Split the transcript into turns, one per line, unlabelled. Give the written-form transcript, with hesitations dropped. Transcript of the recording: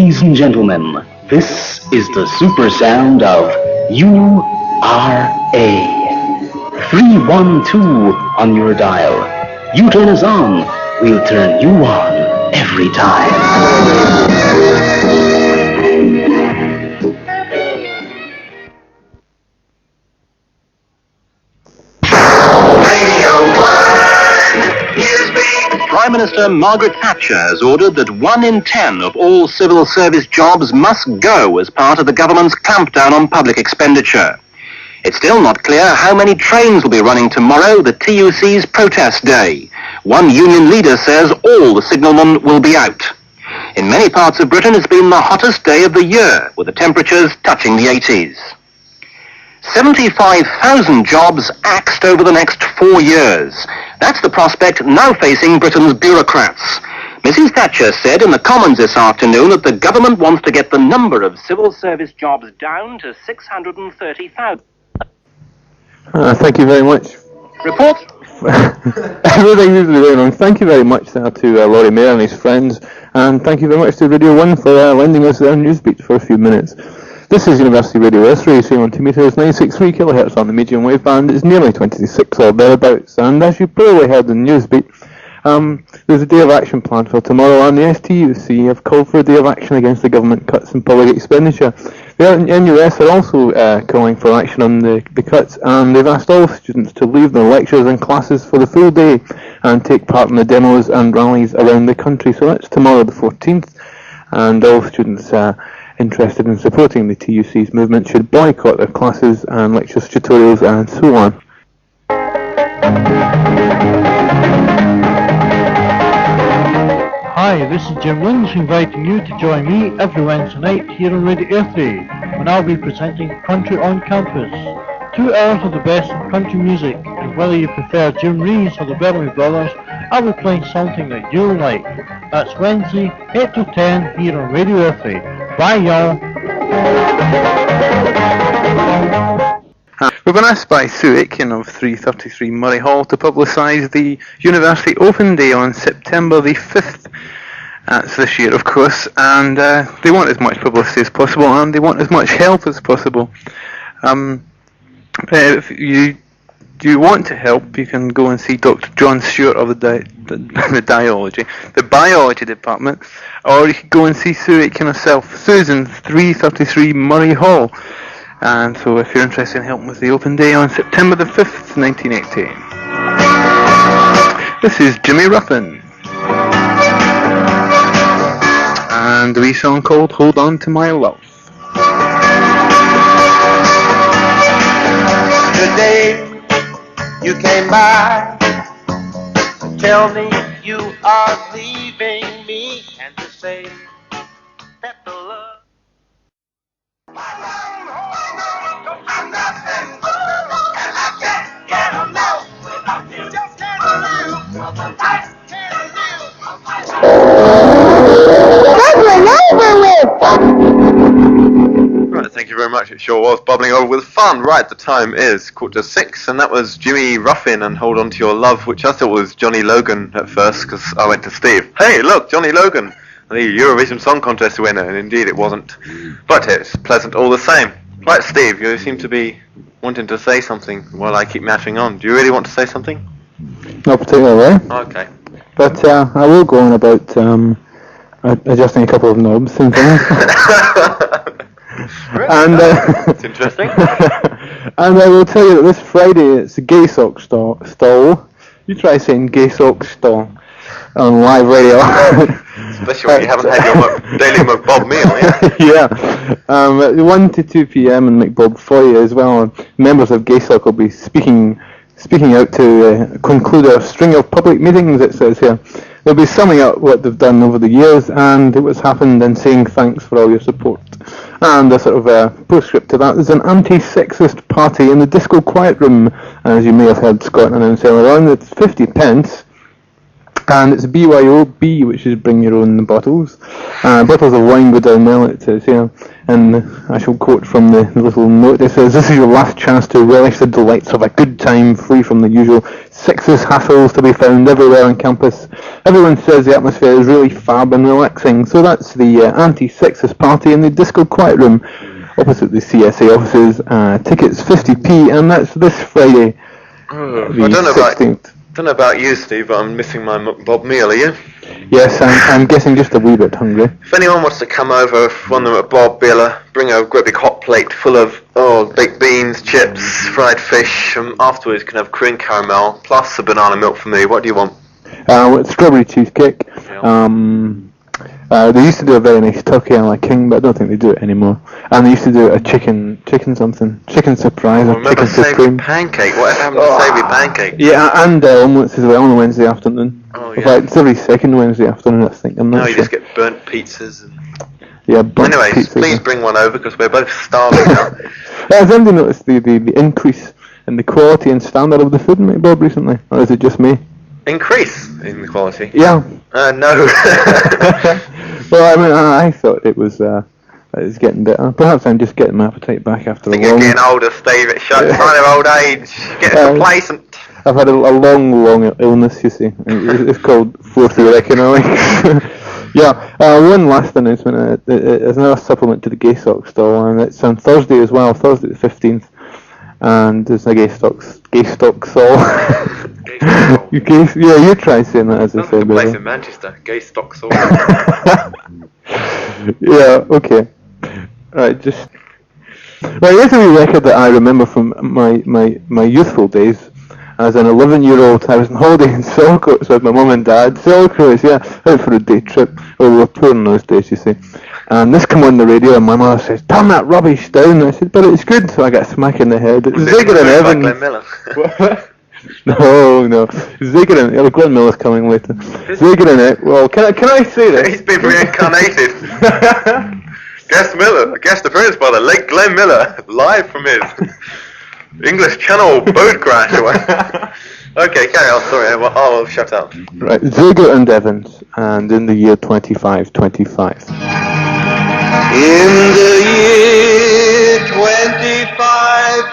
Ladies and gentlemen, this is the super sound of URA. 312 on your dial. You turn us on, we'll turn you on every time.
Prime Minister Margaret Thatcher has ordered that 1 in 10 of all civil service jobs must go as part of the government's clampdown on public expenditure. It's still not clear how many trains will be running tomorrow, the TUC's protest day. One union leader says all the signalmen will be out. In many parts of Britain, it's been the hottest day of the year, with the temperatures touching the 80s. 75,000 jobs axed over the next 4 years. That's the prospect now facing Britain's bureaucrats. Mrs. Thatcher said in the Commons this afternoon that the government wants to get the number of civil service jobs down to 630,000.
Thank you very much.
Report?
Everything usually going on. Thank you very much to Laurie Mayer and his friends, and thank you very much to Radio 1 for lending us their Newsbeat for a few minutes. This is University Radio Airthrey, saying on 2 meters, 963 kilohertz on the medium wave band. It's nearly 26 or thereabouts, and as you probably heard in Newsbeat, there's a day of action planned for tomorrow, and the STUC have called for a day of action against the government cuts in public expenditure. The NUS are also calling for action on the cuts, and they've asked all students to leave their lectures and classes for the full day and take part in the demos and rallies around the country. So that's tomorrow the 14th, and all students interested in supporting the TUC's movement should boycott their classes and lectures, tutorials and so on.
Hi, this is Jim Lynch inviting you to join me every Wednesday night here on Radio Airthrey when I'll be presenting Country on Campus. 2 hours of the best in country music, and whether you prefer Jim Reeves or the Bellamy Brothers, I'll be playing something that you'll like. That's Wednesday, 8 to 10 here on Radio Airthrey. Bye y'all.
We've been asked by Sue Aitken of 333 Murray Hall to publicise the University Open Day on September the 5th. That's this year, of course, and they want as much publicity as possible, and they want as much help as possible. If you want to help, you can go and see Dr. John Stewart of the biology department, or you can go and see Sue Aitken herself, Susan, 333 Murray Hall. And so if you're interested in helping with the Open Day on September the 5th, 1980. This is Jimmy Ruffin, and the wee song called Hold On To My Love.
Today you came by to tell me you are leaving me, and to say that the love I'm nothing, and I can't get enough without you. Just can't live, I can't live.
Right, thank you very much. It sure was bubbling over with fun. Right, the time is 6:15, and that was Jimmy Ruffin and Hold On To Your Love, which I thought was Johnny Logan at first, because I went to Steve. Hey, look, Johnny Logan, the Eurovision Song Contest winner, and indeed it wasn't. But it's pleasant all the same. Right, Steve, you seem to be wanting to say something while I keep mashing on. Do you really want to say something?
Not particularly.
Okay.
But I will go on about adjusting a couple of knobs and things. And
it's interesting.
And I will tell you that this Friday it's a gay sock stall. You try saying gay sock stall on live radio.
Especially when you haven't had your daily McBob meal,
yeah. At 1 to 2 p.m. in McBob Foyer as well. Members of GaySoc will be speaking out to conclude a string of public meetings, it says here. They'll be summing up what they've done over the years and what's happened and saying thanks for all your support. And a sort of postscript to that, there's an anti-sexist party in the Disco Quiet Room, as you may have heard Scott announce earlier on. It's 50 pence. And it's BYOB, which is bring your own bottles. Bottles of wine go down well, it says here. And I shall quote from the little note. It says, "This is your last chance to relish the delights of a good time, free from the usual sexist hassles to be found everywhere on campus. Everyone says the atmosphere is really fab and relaxing." So that's the anti-sexist party in the Disco Quiet Room, opposite the CSA offices. Tickets 50p, and that's this Friday, the 16th.
I don't know about you, Steve, but I'm missing my Bob meal, are you?
Yes, I'm guessing just a wee bit hungry.
If anyone wants to come over, want them at Bob Biller, bring a great big hot plate full of baked beans, chips, fried fish, and afterwards you can have cream caramel, plus a banana milk for me. What do you want?
Strawberry cheesecake.
Yeah.
They used to do a very nice turkey a la king, but I don't think they do it anymore. And they used to do a chicken surprise, or
remember
chicken
savoury
supreme.
pancake? Whatever happened to savoury pancake?
Yeah, and omelets as well on a Wednesday afternoon.
Oh,
In
yeah.
fact, it's every second Wednesday afternoon, I think. I'm not
No, you
sure.
just get burnt pizzas. And...
Yeah, burnt
Anyways,
pizzas.
please bring one over because we're both starving now.
Has anybody noticed the increase in the quality and standard of the food, mate, Bob, recently? Or is it just me?
Increase in the quality?
Yeah.
No.
Well, I mean, I thought it was getting better. Perhaps I'm just getting my appetite back after
I think
a
you're
long...
getting older, Steve. It shows sign of old age. Getting complacent.
I've had a long illness, you see. It's called fourth year economics. Yeah, one last announcement. There's another supplement to the Gay Stock stall, and it's on Thursday as well, Thursday the 15th. And there's a Gay Stock stall. You try saying that as I
Sounds
said.
like a place in Manchester. Gay stock store.
Yeah, okay. Right, just... Right, here's a wee record that I remember from my youthful days. As an 11-year-old, I was on holiday in Selkirk with my mum and dad. Selkirk, yeah, out for a day trip. Well, we were poor in those days, you see. And this came on the radio, and my mother says, "Turn that rubbish down." I said, "But it's good." So I got a smack in the head. It's Zigger and Evans.
Glenn Miller.
No. Zigger and Glenn Miller's coming later. Zigger and it. Well, can I say that?
He's been reincarnated. Guest appearance by the late Glenn Miller, live from his English Channel boat crash. Okay, carry on. Sorry, I'll shut up.
Right, Zigger and Evans, and in the year 2525.
In the year 2525,